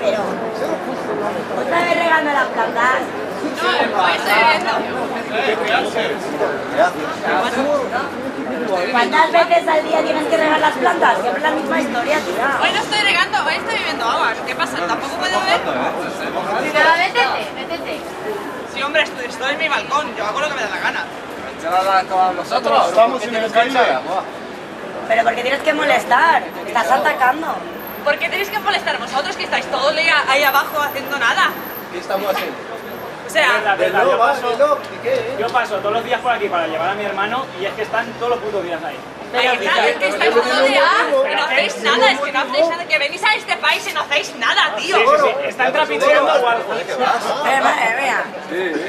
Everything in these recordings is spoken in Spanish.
Pero, ¿otra vez regando las plantas? No, estoy viendo. ¿Cuántas veces al día tienes que regar las plantas? Siempre la misma historia, tía. Hoy no estoy regando, hoy estoy bebiendo agua. ¿Qué pasa? ¿Tampoco puedo ver? Nada, métete. Sí, hombre, estoy en mi balcón. Yo hago lo que me da la gana. Nosotros estamos en el baile. Pero ¿por qué tienes que molestar? Estás atacando. ¿Por qué tenéis que molestar vosotros que estáis todo el día ahí abajo haciendo nada? ¿Qué estamos haciendo? O sea, Verdad, yo paso todos los días por aquí para llevar a mi hermano y es que están todos los putos días ahí. es que estáis todo el día y no hacéis nada, es que no hacéis nada, que venís a este país y no hacéis nada, tío. Sí, están trapicheando o algo. Mira.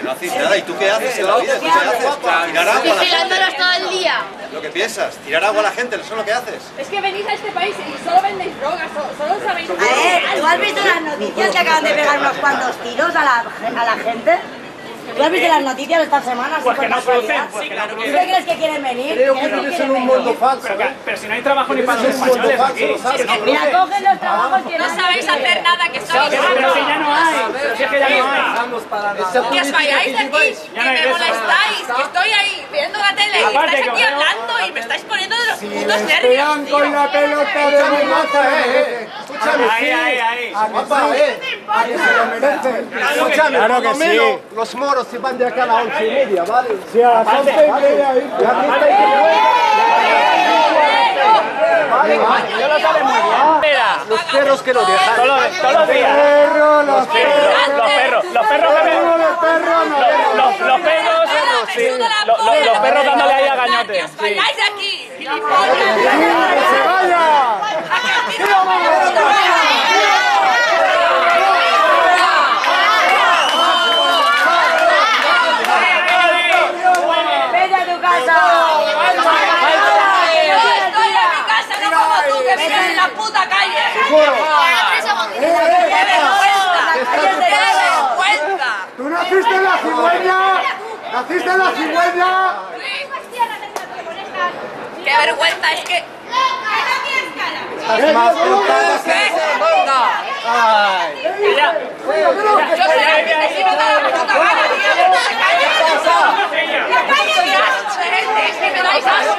No hacéis nada. ¿Y tú qué haces en la vida? ¿Tú qué haces? Tirar agua a la gente. Vigilándolos todo el día. Lo que piensas, tirar agua a la gente, eso es lo que haces. Es que venís a este país y solo vendéis drogas, solo sabéis... A ver, ¿tú has visto las noticias que acaban de pegar unos cuantos tiros a la gente? ¿Tú has visto las noticias de esta semana? Pues que no crucen, Sí, claro ¿Tú que te crees que quieren venir? Creo que ¿Crees vives en quieren un venir? mundo falso. Pero si no hay trabajo ni para los Es un mundo españoles falso, aquí. lo sabes. Mira, cogen los trabajos que no sabéis hacer nada, que sois... Pero si ya no hay. Si es que ya no hay. Que os vayáis de aquí, Ya que no hay me de eso. molestáis, que estoy ahí viendo la tele y Aparte estáis que aquí os veo- hablando y me estáis poniendo de los putos Pegan nervios, tío. con la pelota de mi mata, Escúchame, Ahí. Guapa, a que se lo merece. Escúchame, Claro por lo que menos sí. los moros se van de acá a las 11:30, ¿vale? Sí, a las 11:30 ir. La fiesta hay que Vale, vale. Yo lo sale muy bien. Espera. Los perros que lo dejan. Todos los días. Perros, los Los perros. Los perros que me... Los perros no. Los perros... Sí. Los perros dándole ahí a gañote. ¡Que os vayáis de aquí! ¡Que se vaya! ¡Vete a tu casa! Yo estoy en mi casa, no como tú, que vives en la puta calle. ¡Qué vergüenza! ¿Tú naciste en la cigüeña? ¿Naciste en la cigüeña? ¡Qué vergüenza! Es que... Es más putada que ¿Qué? esa banda. Ay. Yo soy la que te iba a dar la puta gana, tío. ¡La calle! ¡Qué asco de gente! ¡Es que me dais asco!